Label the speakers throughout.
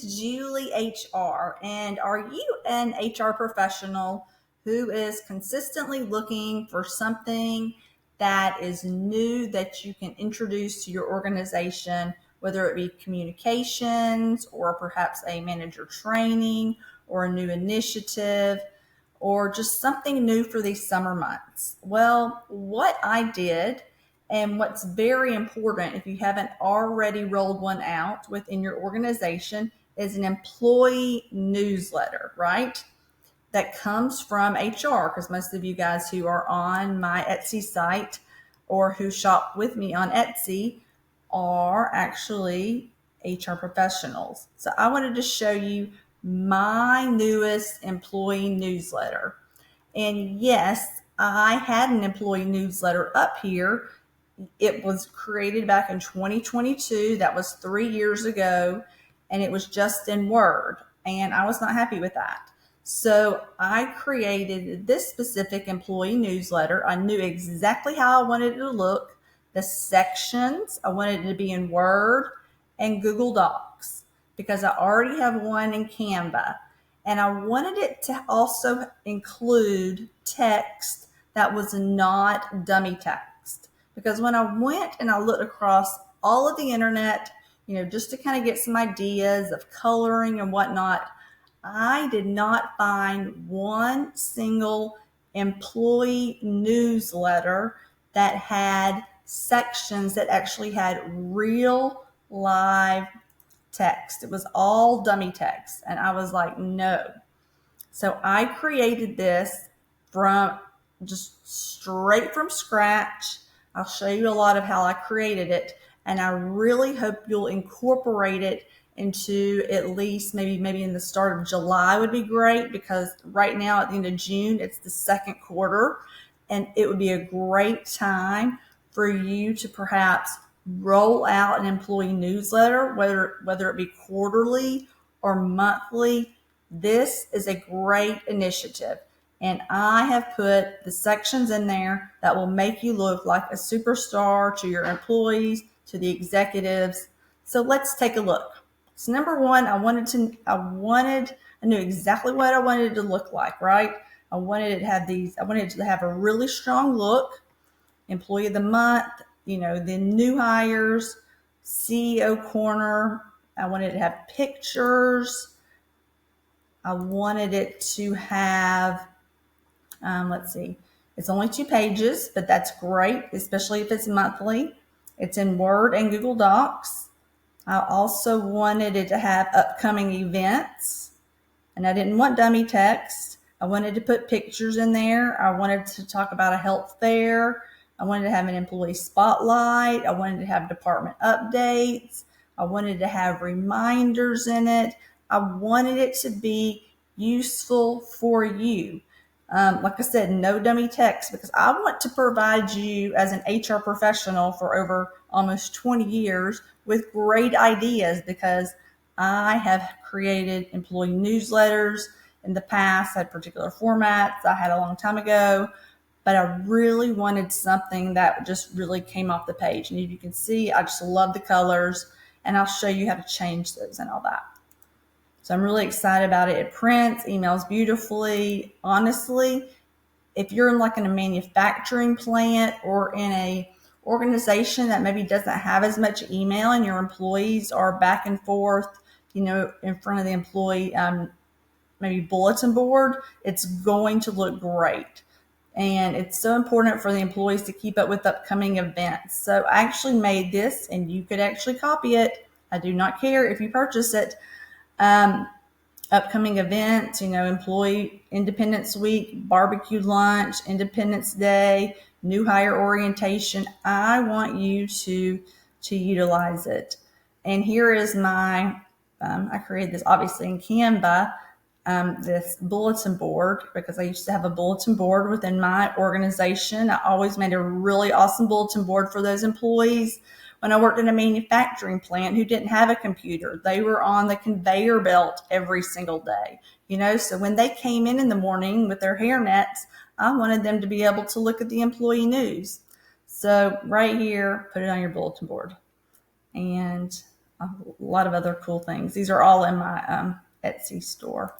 Speaker 1: is Julie HR, and are you an HR professional who is consistently looking for something that is new that you can introduce to your organization, whether it be communications or perhaps a manager training or a new initiative or just something new for these summer months? Well, what I did, and what's very important if you haven't already rolled one out within your organization, is an employee newsletter, right? That comes from HR, because most of you guys who are on my Etsy site or who shop with me on Etsy are actually HR professionals. So I wanted to show you my newest employee newsletter. And yes, I had an employee newsletter up here. It was created back in 2022. That was 3 years ago, and it was just in Word. And I was not happy with that. So I created this specific employee newsletter. I knew exactly how I wanted it to look. The sections, I wanted it to be in Word and Google Docs because I already have one in Canva. And I wanted it to also include text that was not dummy text. Because when I went and I looked across all of the internet, just to kind of get some ideas of coloring and whatnot, I did not find one single employee newsletter that had sections that actually had real live text. It was all dummy text. And I was like, no. So I created this from just straight from scratch. I'll show you a lot of how I created it. And I really hope you'll incorporate it into at least maybe in the start of July would be great, because right now at the end of June, it's the second quarter, and it would be a great time for you to perhaps roll out an employee newsletter, whether it be quarterly or monthly. This is a great initiative, and I have put the sections in there that will make you look like a superstar to your employees, to the executives. So let's take a look. So number one, I knew exactly what I wanted it to look like, right? I wanted it to have a really strong look. Employee of the month, the new hires, CEO corner. I wanted it to have pictures. I wanted it to have, it's only 2 pages, but that's great, especially if it's monthly. It's in Word and Google Docs. I also wanted it to have upcoming events, and I didn't want dummy text. I wanted to put pictures in there. I wanted to talk about a health fair. I wanted to have an employee spotlight. I wanted to have department updates. I wanted to have reminders in it. I wanted it to be useful for you. Like I said, no dummy text, because I want to provide you as an HR professional for over almost 20 years with great ideas, because I have created employee newsletters in the past, had particular formats I had a long time ago, but I really wanted something that just really came off the page. And you can see, I just love the colors, and I'll show you how to change those and all that. So I'm really excited about it. It prints, emails beautifully. Honestly, if you're in a manufacturing plant or in a organization that maybe doesn't have as much email and your employees are back and forth, in front of the employee, maybe bulletin board, it's going to look great. And it's so important for the employees to keep up with upcoming events. So I actually made this, and you could actually copy it. I do not care if you purchase it. Upcoming events, Employee Independence Week, barbecue lunch, Independence Day, new hire orientation. I want you to utilize it. And here is my, I created this obviously in Canva, this bulletin board, because I used to have a bulletin board within my organization. I always made a really awesome bulletin board for those employees. When I worked in a manufacturing plant who didn't have a computer, they were on the conveyor belt every single day, so when they came in the morning with their hairnets, I wanted them to be able to look at the employee news. So right here, put it on your bulletin board. And a lot of other cool things. These are all in my Etsy store.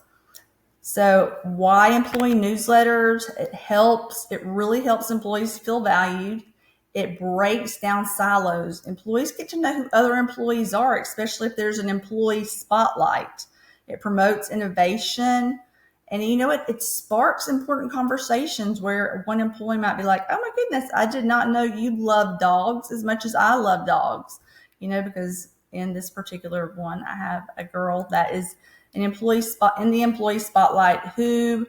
Speaker 1: So why employee newsletters? It really helps employees feel valued. It breaks down silos. Employees get to know who other employees are, especially if there's an employee spotlight. It promotes innovation. And you know what? It sparks important conversations where one employee might be like, oh my goodness, I did not know you love dogs as much as I love dogs. Because in this particular one, I have a girl that is an employee spot in the employee spotlight who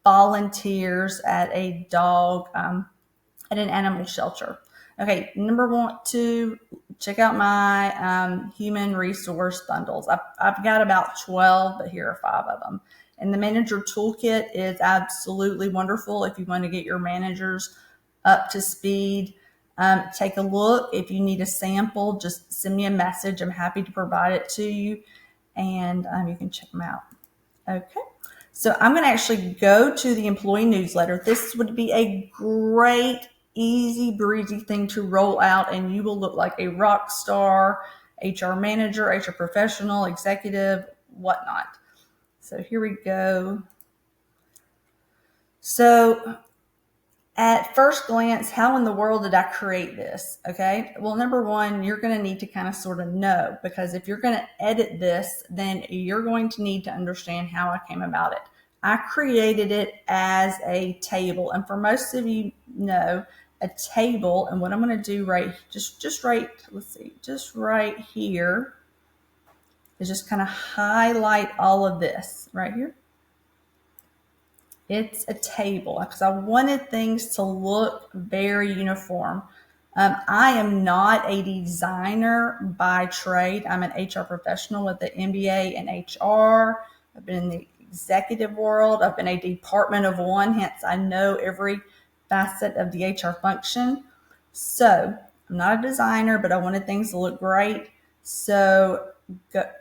Speaker 1: volunteers at a dog, at an animal shelter. Okay, number 2, check out my human resource bundles. I've got about 12, but here are 5 of them. And the manager toolkit is absolutely wonderful if you want to get your managers up to speed. Take a look. If you need a sample, just send me a message. I'm happy to provide it to you, and you can check them out. Okay, so I'm going to actually go to the employee newsletter. This would be a great, easy breezy thing to roll out, and you will look like a rock star, HR manager, HR professional, executive, whatnot. So here we go. So at first glance, how in the world did I create this? Okay, well, number 1, you're going to need to kind of sort of know, because if you're going to edit this, then you're going to need to understand how I came about it. I created it as a table, and for most of you know, a table, and what I'm going to do just right here is just kind of highlight all of this right here. It's a table because I wanted things to look very uniform. I am not a designer by trade. I'm an HR professional with an MBA in HR. I've been in the executive world. I've been a department of one, hence I know every facet of the HR function. So I'm not a designer, but I wanted things to look great. So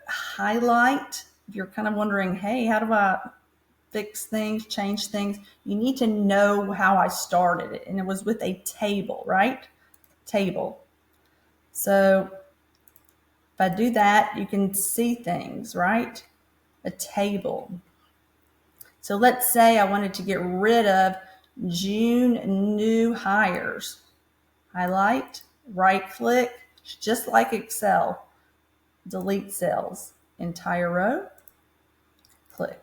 Speaker 1: highlight. If you're kind of wondering, hey, how do I fix things, change things? You need to know how I started it. And it was with a table, right? Table. So if I do that, you can see things, right? A table. So let's say I wanted to get rid of June new hires. Highlight, right click, just like Excel. Delete cells, entire row, click.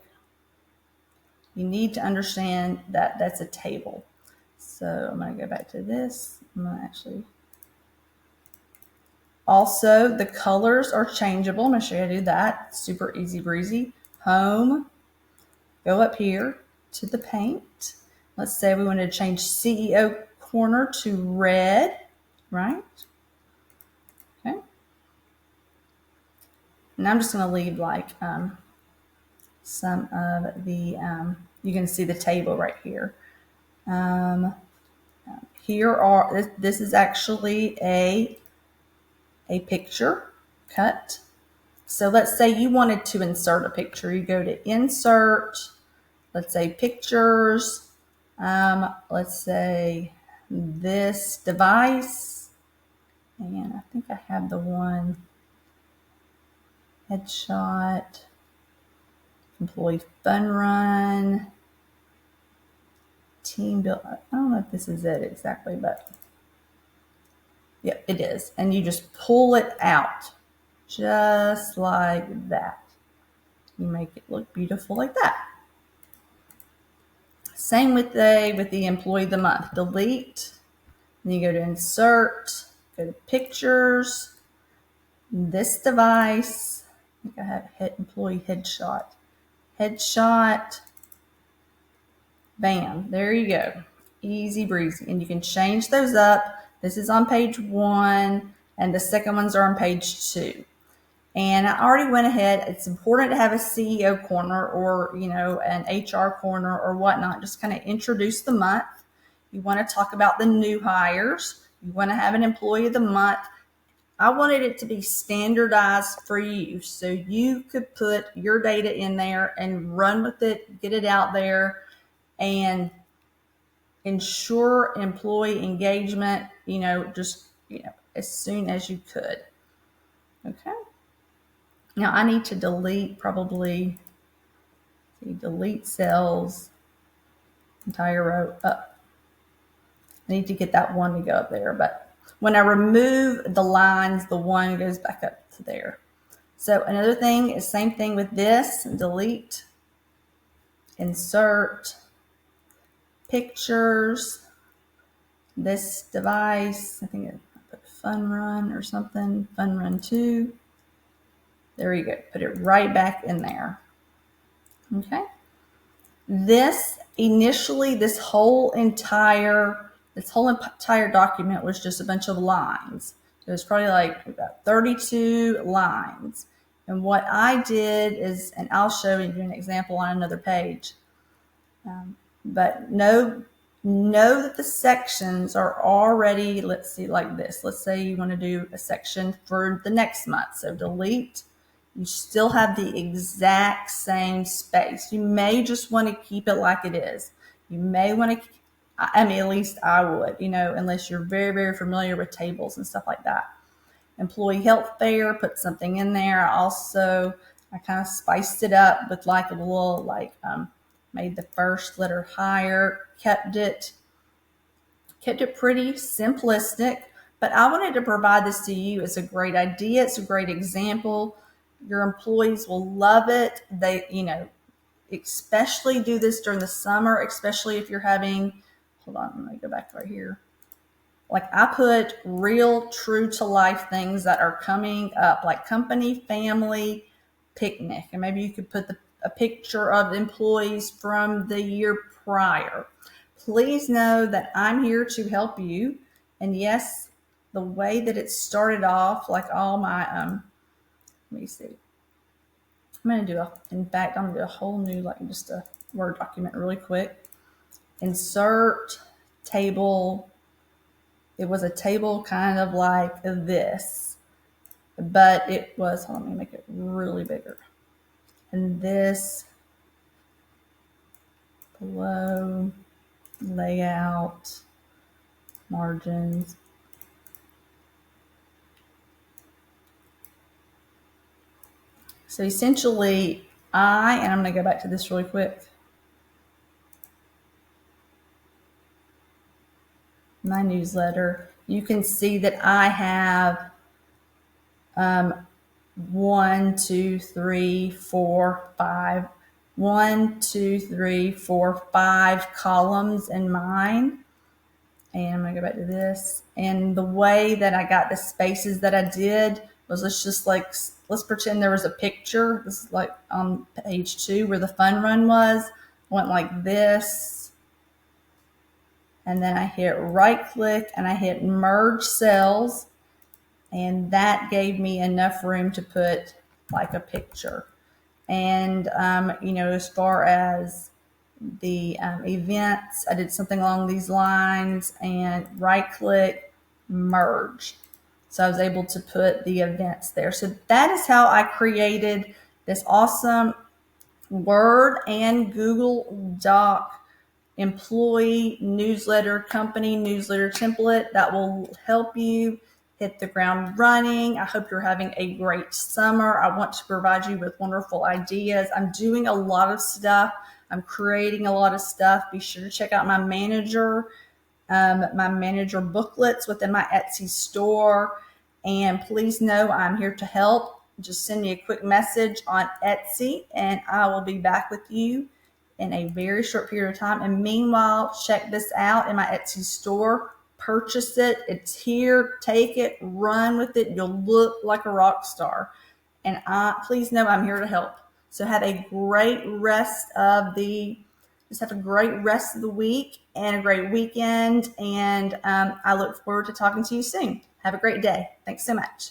Speaker 1: You need to understand that that's a table. So I'm going to go back to this. I'm going to actually. Also, the colors are changeable. I'm going to show you how to do that. Super easy breezy. Home. Go up here to the paint. Let's say we want to change CEO corner to red, right? Okay. And I'm just going to leave like some of the, you can see the table right here. This is actually a picture cut. So let's say you wanted to insert a picture. You go to insert, let's say pictures. Let's say this device. And I think I have the one headshot, employee fun run, team build. I don't know if this is it exactly, but yeah, it is. And you just pull it out just like that. You make it look beautiful like that. Same with the employee of the month. Delete. Then you go to insert, go to pictures, this device. I think I have employee headshot. Headshot. Bam. There you go. Easy breezy. And you can change those up. This is on page 1, and the second ones are on page 2. And I already went ahead. It's important to have a CEO corner or, an HR corner or whatnot. Just kind of introduce the month. You want to talk about the new hires. You want to have an employee of the month. I wanted it to be standardized for you so you could put your data in there and run with it, get it out there, and ensure employee engagement, as soon as you could. Okay. Now I need to delete probably, delete cells, entire row up. I need to get that one to go up there, but when I remove the lines, the one goes back up to there. So another thing is same thing with this, delete, insert, pictures, this device, I think I put fun run or something, fun run 2. There you go, put it right back in there. Okay. This initially, this whole entire document was just a bunch of lines. It was probably like about 32 lines. And what I did is, and I'll show you an example on another page, but know that the sections are already, let's see, like this. Let's say you want to do a section for the next month. So delete. You still have the exact same space. You may just want to keep it like it is. You may want to, I mean, at least I would, unless you're very, very familiar with tables and stuff like that. Employee health fair, put something in there. I kind of spiced it up with like a little, made the first letter higher, kept it pretty simplistic, but I wanted to provide this to you as a great idea. It's a great example. Your employees will love it. They, especially do this during the summer, especially if you're having, hold on, let me go back right here. Like I put real, true to life things that are coming up, like company, family, picnic. And maybe you could put a picture of employees from the year prior. Please know that I'm here to help you. And yes, the way that it started off, like all my, let me see. I'm going to do a whole new, just a Word document really quick. Insert table. It was a table kind of like this, but it was, hold on, let me make it really bigger. And this below, layout, margins. So essentially, and I'm going to go back to this really quick. My newsletter, you can see that I have 1, 2, 3, 4, 5. 1, 2, 3, 4, 5 columns in mine. And I'm going to go back to this. And the way that I got the spaces that I did was let's pretend there was a picture. This is like on page 2 where the fun run was. Went like this. And then I hit right click and I hit merge cells. And that gave me enough room to put like a picture. And, as far as the events, I did something along these lines and right click, merge. So I was able to put the events there. So that is how I created this awesome Word and Google Doc employee newsletter, company newsletter template that will help you hit the ground running. I hope you're having a great summer. I want to provide you with wonderful ideas. I'm doing a lot of stuff. I'm creating a lot of stuff. Be sure to check out my manager booklets within my Etsy store. And please know I'm here to help. Just send me a quick message on Etsy and I will be back with you in a very short period of time. And meanwhile, check this out in my Etsy store. Purchase it. It's here. Take it. Run with it. You'll look like a rock star. And please know I'm here to help. So have a great rest of the week and a great weekend. And I look forward to talking to you soon. Have a great day. Thanks so much.